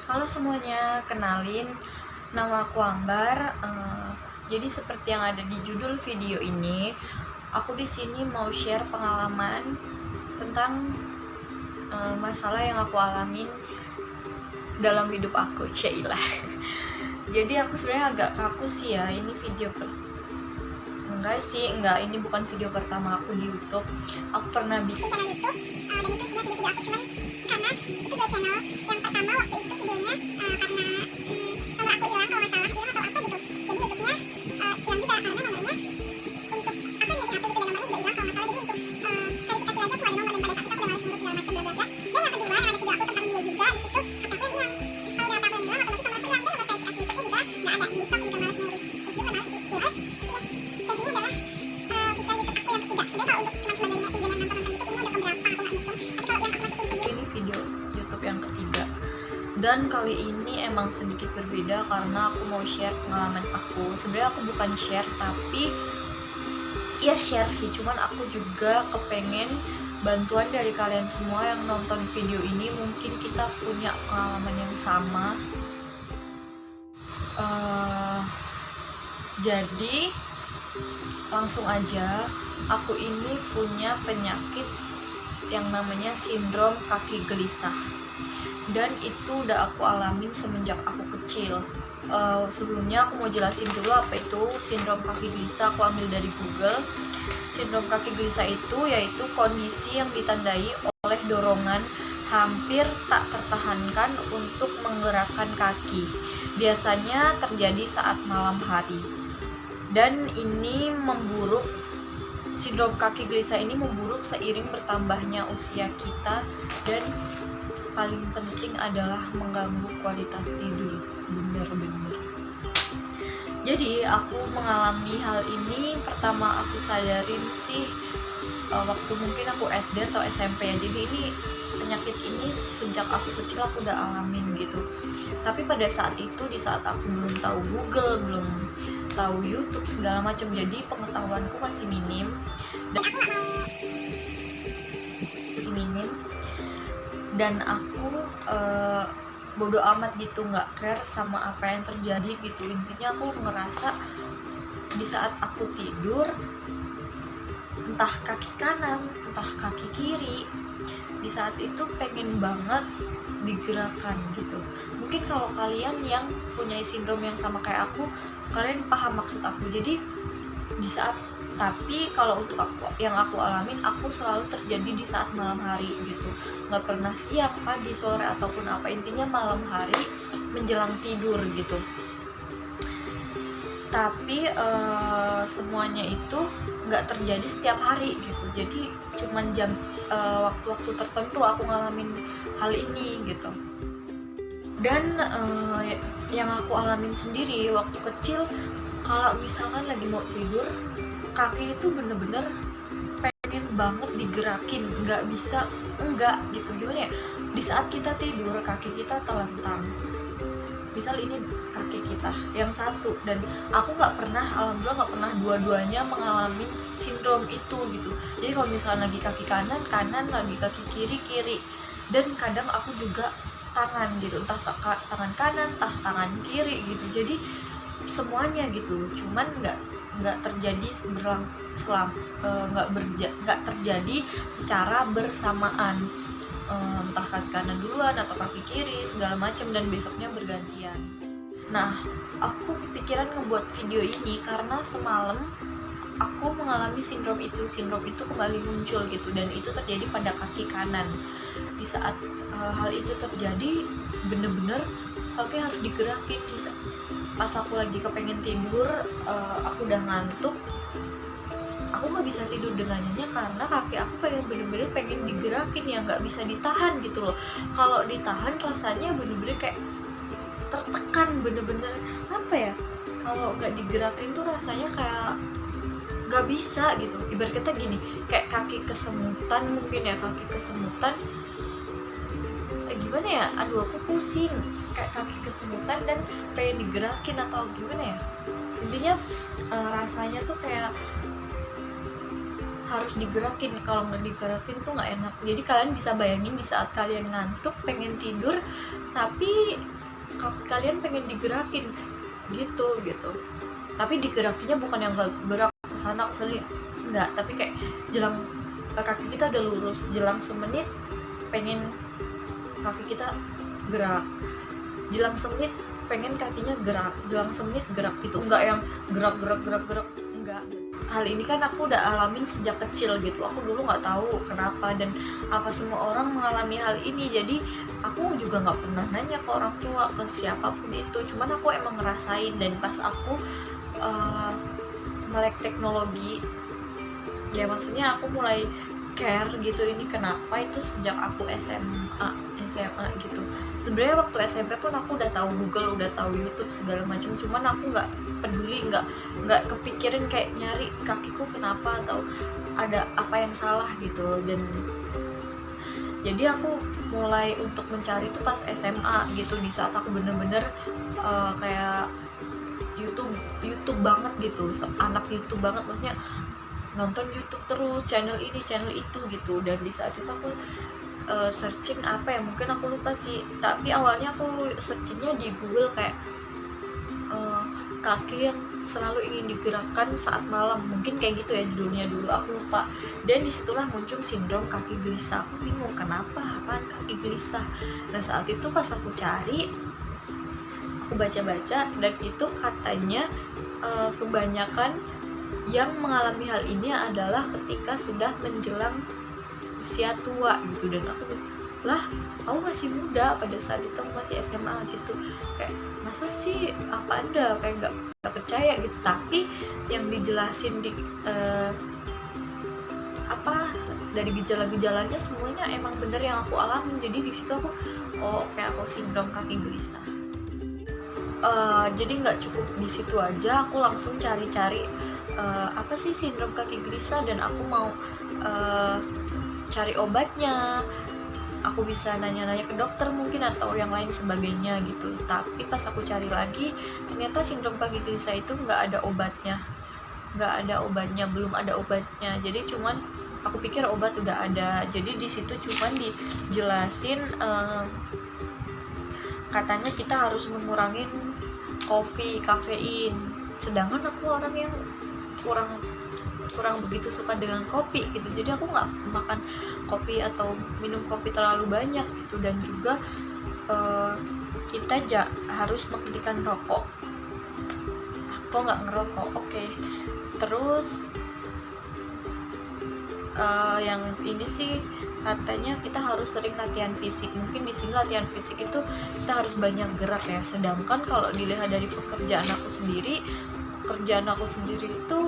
Halo semuanya, kenalin nama aku Ambar. Jadi seperti yang ada di judul video ini, aku di sini mau share pengalaman tentang masalah yang aku alamin dalam hidup aku, Cailah. Jadi aku sebenarnya agak kaku sih ya, ini enggak, ini bukan video pertama aku di YouTube. Aku pernah bikin channel YouTube dan itu isinya video-video aku, cuman karena itu dua channel. Yang pertama waktu itu videonya karena nomor aku hilang kalau nggak salah, hilang atau apa gitu, jadi YouTube-nya hilang juga karena nomornya untuk aku yang HP gitu dan nomornya juga hilang kalau nggak salah. Jadi untuk verifikasi lagi aku nggak ada nomor, dan pada saat itu aku udah males ngurus segala macam bla bla bla. Dan yang kedua yang ada video aku tentang dia juga, di situ HP aku yang hilang. Kalau udah HP aku yang hilang otomatis nomor aku hilang, dan nomor verifikasi YouTube-nya juga nggak ada. Di situ aku juga males ngurus, itu juga males sih, ya males. Dan ini adalah official YouTube aku yang ketiga. Sebenarnya kalau untuk cuma sebagai netizen yang nonton YouTube ini udah keberapa aku nggak hitung, tapi kalau yang aku masukin video ini video YouTube yang ketiga. Dan kali ini emang sedikit berbeda karena aku mau share pengalaman aku. Sebenarnya aku bukan share, tapi ya share sih, cuman aku juga kepengen bantuan dari kalian semua yang nonton video ini. Mungkin kita punya pengalaman yang sama. Jadi langsung aja, aku ini punya penyakit yang namanya sindrom kaki gelisah, dan itu udah aku alamin semenjak aku kecil. Sebelumnya aku mau jelasin dulu apa itu sindrom kaki gelisah. Aku ambil dari Google. Sindrom kaki gelisah itu yaitu kondisi yang ditandai oleh dorongan hampir tak tertahankan untuk menggerakkan kaki. Biasanya terjadi saat malam hari. Dan ini memburuk, sindrom kaki gelisah ini memburuk seiring bertambahnya usia kita, dan paling penting adalah mengganggu kualitas tidur. Bener-bener. Jadi aku mengalami hal ini, pertama aku sadarin sih waktu mungkin aku SD atau SMP ya. Jadi ini penyakit ini sejak aku kecil aku udah alamin gitu. Tapi pada saat itu, di saat aku belum tahu Google, belum tahu YouTube segala macam, jadi pengetahuanku masih minim. Dan aku bodo amat gitu, nggak care sama apa yang terjadi gitu. Intinya aku ngerasa di saat aku tidur, entah kaki kanan, entah kaki kiri, di saat itu pengen banget digerakkan gitu. Mungkin kalau kalian yang punya sindrom yang sama kayak aku, kalian paham maksud aku. Jadi di saat, tapi kalau untuk aku yang aku alamin, aku selalu terjadi di saat malam hari gitu. Nggak pernah siang, pagi, sore ataupun apa, intinya malam hari menjelang tidur gitu. Tapi semuanya itu nggak terjadi setiap hari gitu. Jadi cuman waktu-waktu tertentu aku ngalamin hal ini gitu. Dan yang aku alamin sendiri waktu kecil, kalau misalkan lagi mau tidur, kaki itu bener-bener pengen banget digerakin, nggak bisa enggak gitu. Gimana ya, di saat kita tidur kaki kita telentang, misal ini kaki kita yang satu, dan aku nggak pernah, alhamdulillah nggak pernah dua-duanya mengalami sindrom itu gitu. Jadi kalau misalnya lagi kaki kanan, lagi kaki kiri. Dan kadang aku juga tangan gitu, entah tangan kanan, entah tangan kiri gitu. Jadi semuanya gitu, cuman nggak terjadi nggak terjadi secara bersamaan, entah kaki kanan duluan atau kaki kiri segala macam, dan besoknya bergantian. Nah, aku kepikiran ngebuat video ini karena semalam aku mengalami sindrom itu kembali muncul gitu, dan itu terjadi pada kaki kanan. Di saat hal itu terjadi, bener-bener kaki harus digerakin. Pas aku lagi kepengen tidur, aku udah ngantuk, aku nggak bisa tidur dengan nyenyak karena kaki aku bener-bener pengen digerakin, ya nggak bisa ditahan gitu loh. Kalau ditahan rasanya bener-bener kayak tertekan, bener-bener apa ya, kalau nggak digerakin tuh rasanya kayak nggak bisa gitu. Ibarat kata gini, kayak kaki kesemutan mungkin ya, gimana ya, aduh aku pusing, kayak kaki kesemutan dan pengen digerakin atau gimana ya. Intinya rasanya tuh kayak harus digerakin, kalau nggak digerakin tuh nggak enak. Jadi kalian bisa bayangin di saat kalian ngantuk pengen tidur tapi kaki kalian pengen digerakin gitu. Tapi digerakinya bukan yang gerak ke sana ke sini, enggak, tapi kayak jelang kaki kita udah lurus, jelang semenit pengen kaki kita gerak, jelang semenit pengen kakinya gerak, jelang semenit gerak gitu, enggak yang gerak enggak. Hal ini kan aku udah alamin sejak kecil gitu, aku dulu nggak tahu kenapa dan apa semua orang mengalami hal ini, jadi aku juga nggak pernah nanya ke orang tua, ke siapapun itu, cuman aku emang ngerasain. Dan pas aku melek teknologi, ya maksudnya aku mulai care gitu ini kenapa, itu sejak aku SMA gitu. Sebenarnya waktu SMP pun aku udah tahu Google, udah tahu YouTube segala macam, cuman aku nggak peduli, nggak kepikirin kayak nyari kakiku kenapa atau ada apa yang salah gitu. Dan jadi aku mulai untuk mencari itu pas SMA gitu, di saat aku bener-bener kayak YouTube banget gitu, anak YouTube banget, maksudnya nonton YouTube terus, channel ini channel itu gitu. Dan di saat itu aku searching apa ya, mungkin aku lupa sih, tapi awalnya aku searchingnya di Google kayak kaki yang selalu ingin digerakkan saat malam, mungkin kayak gitu ya judulnya dulu, aku lupa. Dan disitulah muncul sindrom kaki gelisah. Aku bingung kenapa, apaan kaki gelisah. Dan saat itu pas aku cari, aku baca-baca, dan itu katanya kebanyakan yang mengalami hal ini adalah ketika sudah menjelang usia tua gitu. Dan aku aku masih muda pada saat itu, aku masih SMA gitu, kayak masa sih, apa Anda kayak nggak percaya gitu. Tapi yang dijelasin di dari gejala-gejalanya semuanya emang bener yang aku alamin. Jadi di situ aku kayak aku sindrom kaki gelisah. Jadi nggak cukup di situ aja, aku langsung cari-cari apa sih sindrom kaki gelisah, dan aku mau cari obatnya. Aku bisa nanya-nanya ke dokter mungkin atau yang lain sebagainya gitu. Tapi pas aku cari lagi, ternyata sindrom kaki gelisah itu nggak ada obatnya, belum ada obatnya. Jadi cuman aku pikir obat udah ada. Jadi di situ cuman dijelasin katanya kita harus mengurangi kopi, kafein. Sedangkan aku orang yang kurang begitu suka dengan kopi gitu, jadi aku nggak makan kopi atau minum kopi terlalu banyak gitu. Dan juga kita harus menghentikan rokok. Aku nggak ngerokok, oke. Terus yang ini sih katanya kita harus sering latihan fisik. Mungkin di sini latihan fisik itu kita harus banyak gerak ya. Sedangkan kalau dilihat dari pekerjaan aku sendiri itu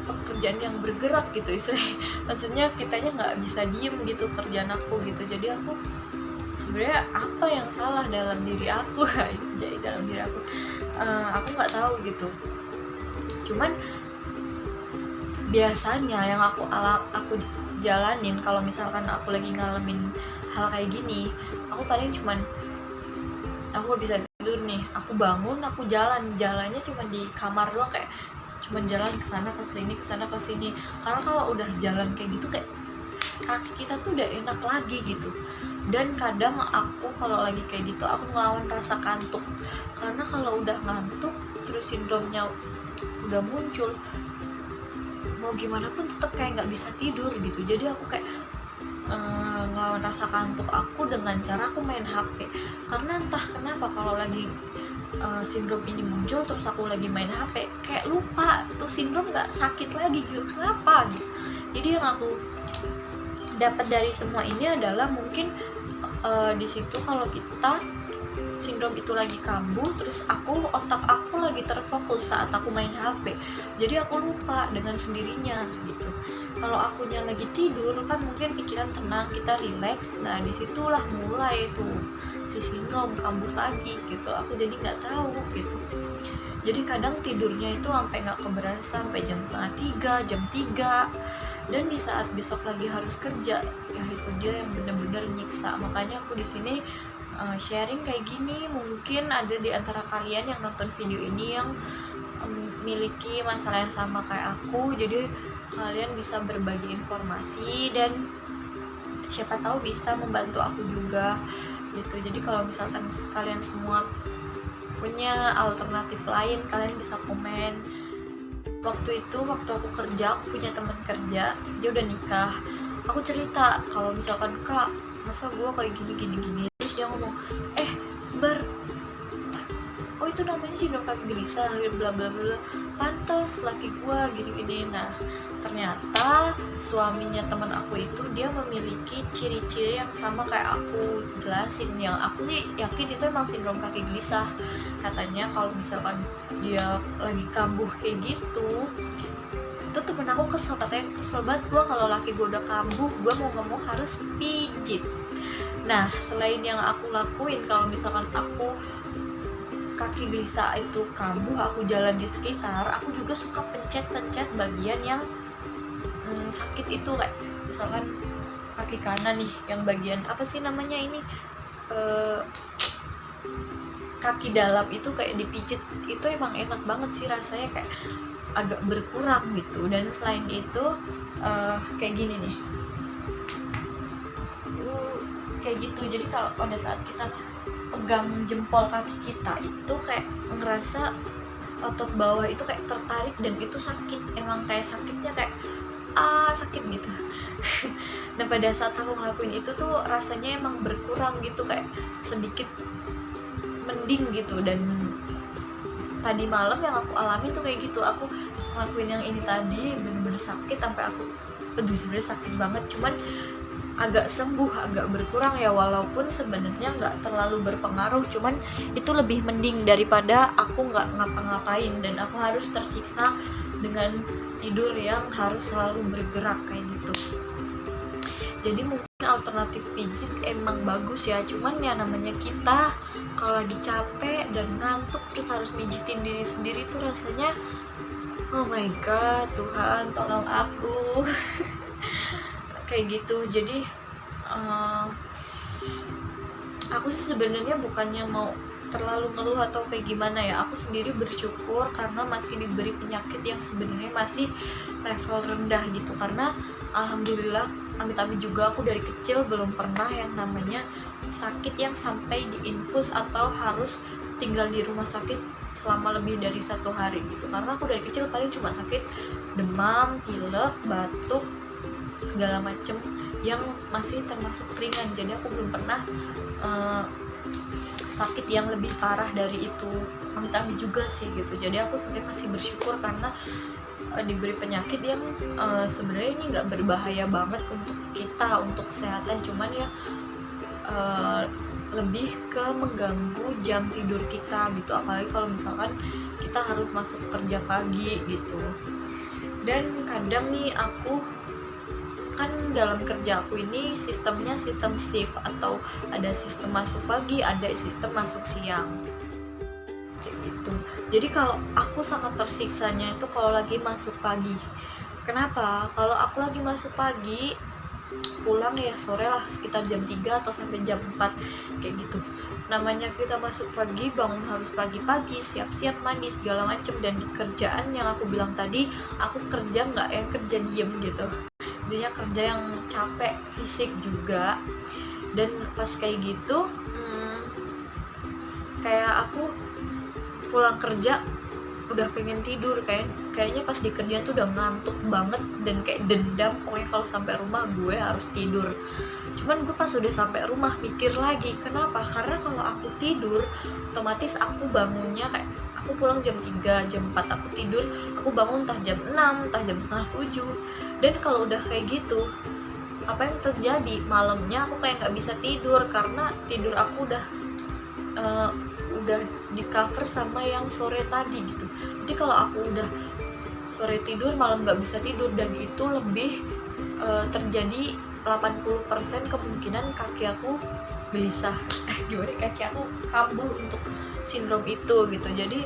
pekerjaan yang bergerak gitu istilahnya. Maksudnya kitanya nggak bisa diem gitu kerjaan aku gitu. Jadi aku sebenarnya apa yang salah dalam diri aku aku nggak tahu gitu. Cuman biasanya yang aku jalanin kalau misalkan aku lagi ngalamin hal kayak gini, aku paling cuman aku gak bisa tidur nih, aku bangun, aku jalannya cuma di kamar doang, kayak cuman jalan kesana kesini. Karena kalau udah jalan kayak gitu kayak kaki kita tuh udah enak lagi gitu. Dan kadang aku kalau lagi kayak gitu aku ngelawan rasa kantuk, karena kalau udah ngantuk terus sindromnya udah muncul, mau gimana pun tetap kayak nggak bisa tidur gitu. Jadi aku kayak ngelawan rasa kantuk aku dengan cara aku main HP. Karena entah kenapa kalau lagi sindrom ini muncul terus aku lagi main HP, kayak lupa tuh sindrom nggak sakit lagi gitu. Kenapa gitu. Jadi yang aku dapat dari semua ini adalah mungkin di situ kalau kita sindrom itu lagi kambuh, terus otak aku lagi terfokus saat aku main HP, jadi aku lupa dengan sendirinya gitu. Kalau akunya lagi tidur kan mungkin pikiran tenang, kita relax, nah disitulah mulai tuh si sindrom kambuh lagi gitu. Aku jadi nggak tahu gitu. Jadi kadang tidurnya itu sampai nggak keberasa, sampai jam 2:30, jam 3. Dan di saat besok lagi harus kerja, ya itu dia yang bener-bener nyiksa. Makanya aku di sini sharing kayak gini. Mungkin ada di antara kalian yang nonton video ini yang memiliki masalah yang sama kayak aku, jadi kalian bisa berbagi informasi dan siapa tahu bisa membantu aku juga gitu. Jadi kalau misalkan kalian semua punya alternatif lain, kalian bisa komen. Waktu aku kerja, aku punya teman kerja, dia udah nikah. Aku cerita kalau misalkan, kak, masa gue kayak gini, terus dia ngomong, Bar, oh itu namanya sindrom kaki gelisah, bla bla bla, pantas laki gua gini. Nah ternyata suaminya teman aku itu dia memiliki ciri-ciri yang sama kayak aku jelasin. Yang aku sih yakin itu emang sindrom kaki gelisah. Katanya kalau misalkan dia lagi kambuh kayak gitu, itu temen aku kesel, katanya kesel banget gua kalau laki gua udah kambuh, gua mau nggak mau harus pijit. Nah selain yang aku lakuin, kalau misalkan aku kaki gelisah itu kambuh, aku jalan di sekitar, aku juga suka pencet bagian yang sakit itu, kayak misalkan kaki kanan nih, yang bagian apa sih namanya ini, kaki dalam itu kayak dipijit, itu emang enak banget sih rasanya, kayak agak berkurang gitu. Dan selain itu kayak gini nih, kayak gitu. Jadi kalau pada saat kita pegang jempol kaki kita itu kayak ngerasa otot bawah itu kayak tertarik dan itu sakit, emang kayak sakitnya kayak sakit gitu. Dan pada saat aku ngelakuin itu tuh rasanya emang berkurang gitu, kayak sedikit mending gitu. Dan tadi malam yang aku alami tuh kayak gitu, aku ngelakuin yang ini tadi bener-bener sakit sampai aku sebenarnya sakit banget, cuman agak sembuh, agak berkurang ya, walaupun sebenarnya nggak terlalu berpengaruh, cuman itu lebih mending daripada aku nggak ngapa-ngapain dan aku harus tersiksa dengan tidur yang harus selalu bergerak kayak gitu. Jadi mungkin alternatif pijit emang bagus ya, cuman ya namanya kita kalau lagi capek dan ngantuk terus harus pijitin diri sendiri tuh rasanya, oh my god, Tuhan tolong aku. Kayak gitu. Jadi aku sih sebenarnya bukannya mau terlalu ngeluh atau kayak gimana ya, aku sendiri bersyukur karena masih diberi penyakit yang sebenarnya masih level rendah gitu. Karena alhamdulillah, amit-amit juga, aku dari kecil belum pernah yang namanya sakit yang sampai diinfus atau harus tinggal di rumah sakit selama lebih dari 1 hari gitu. Karena aku dari kecil paling cuma sakit demam, pilek, batuk, segala macem yang masih termasuk ringan. Jadi aku belum pernah sakit yang lebih parah dari itu, amit-amit juga sih gitu. Jadi aku sebenarnya masih bersyukur karena diberi penyakit yang sebenarnya ini nggak berbahaya banget untuk kita, untuk kesehatan, cuman ya lebih ke mengganggu jam tidur kita gitu, apalagi kalau misalkan kita harus masuk kerja pagi gitu. Dan kadang nih aku kan dalam kerja aku ini sistemnya sistem shift, atau ada sistem masuk pagi, ada sistem masuk siang kayak gitu. Jadi kalau aku sangat tersiksanya itu kalau lagi masuk pagi. Kenapa? Kalau aku lagi masuk pagi, pulang ya sore lah, sekitar jam 3 atau sampai jam 4 kayak gitu. Namanya kita masuk pagi, bangun harus pagi-pagi, siap-siap mandi segala macem. Dan di kerjaan yang aku bilang tadi, aku kerja nggak yang kerja diem gitu, intinya kerja yang capek fisik juga. Dan pas kayak gitu kayak aku pulang kerja udah pengen tidur, kayaknya pas di kerjaan tuh udah ngantuk banget dan kayak dendam pokoknya kalau sampai rumah gue harus tidur. Cuman gue pas udah sampai rumah mikir lagi, kenapa? Karena kalau aku tidur otomatis aku bangunnya kayak aku pulang jam 3, jam 4 aku tidur, aku bangun entah jam 6, entah jam setengah 7. Dan kalau udah kayak gitu, apa yang terjadi? Malamnya aku kayak nggak bisa tidur karena tidur aku udah di cover sama yang sore tadi gitu. Jadi kalau aku udah sore tidur, malam nggak bisa tidur, dan itu lebih terjadi 80% kemungkinan kaki aku gelisah, kaki aku kambuh untuk sindrom itu gitu. Jadi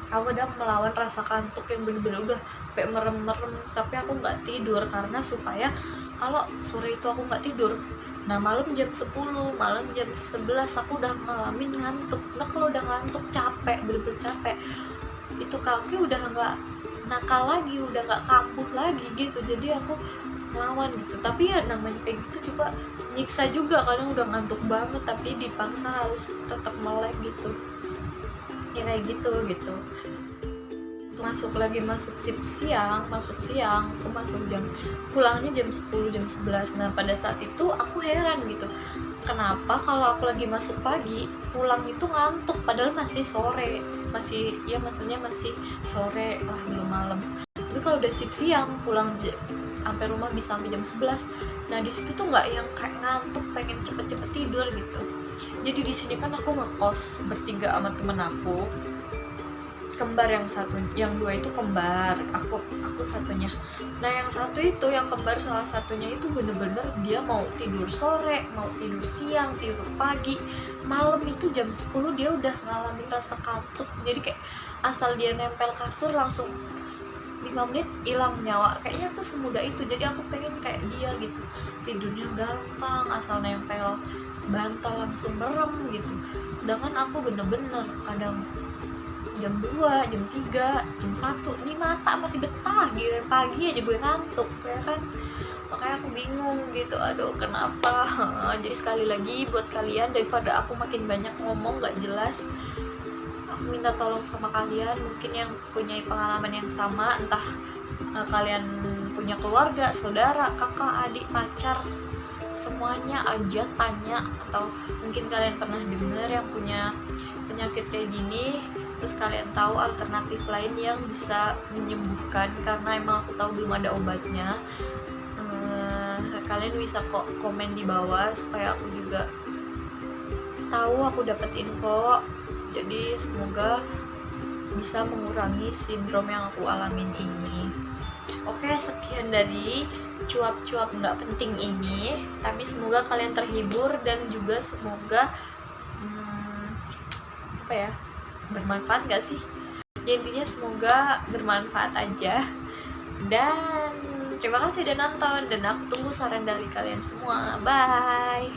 aku udah melawan rasa kantuk yang bener-bener udah kayak merem-merem, tapi aku nggak tidur karena supaya kalau sore itu aku nggak tidur, nah malam jam 10, malam jam 11 aku udah ngalamin ngantuk. Nah kalau udah ngantuk capek, bener-bener capek, itu kaki udah nggak nakal lagi, udah nggak kambuh lagi gitu. Jadi aku ngelawan gitu. Tapi ya namanya kayak gitu juga nyiksa juga, kadang udah ngantuk banget tapi dipaksa harus tetap melek gitu ya, kayak gitu. Masuk shift siang, aku masuk pulangnya jam 10 jam 11. Nah pada saat itu aku heran gitu, kenapa kalau aku lagi masuk pagi pulang itu ngantuk padahal masih sore, maksudnya masih sore lah, belum malam. Tapi kalau udah shift siang pulang sampai rumah bisa sampai jam 11. Nah di situ tuh nggak yang kayak ngantuk pengen cepet-cepet tidur gitu. Jadi di sini kan aku ngekos bertiga sama temen aku, kembar, yang dua itu kembar, aku satunya. Nah yang satu itu, yang kembar salah satunya itu bener-bener dia mau tidur sore, mau tidur siang, tidur pagi, malam itu jam 10 dia udah ngalamin rasa kantuk. Jadi kayak asal dia nempel kasur langsung 5 menit hilang nyawa, kayaknya tuh semudah itu. Jadi aku pengen kayak dia gitu, tidurnya gampang, asal nempel bantal langsung merem gitu. Sedangkan aku bener-bener kadang jam 2, jam 3, jam 1 ini mata masih betah, giliran pagi aja gue ngantuk ya kan. Makanya aku bingung gitu, aduh kenapa. Jadi sekali lagi buat kalian, daripada aku makin banyak ngomong gak jelas, aku minta tolong sama kalian mungkin yang punya pengalaman yang sama, entah kalian punya keluarga, saudara, kakak, adik, pacar, semuanya aja tanya. Atau mungkin kalian pernah dengar yang punya penyakit kayak gini, terus kalian tahu alternatif lain yang bisa menyembuhkan, karena emang aku tahu belum ada obatnya. Kalian bisa kok komen di bawah supaya aku juga tahu, aku dapat info. Jadi semoga bisa mengurangi sindrom yang aku alamin ini. Oke, sekian dari cuap-cuap nggak penting ini, tapi semoga kalian terhibur dan juga semoga bermanfaat gak sih? Ya intinya semoga bermanfaat aja. Dan terima kasih udah nonton, dan aku tunggu saran dari kalian semua. Bye.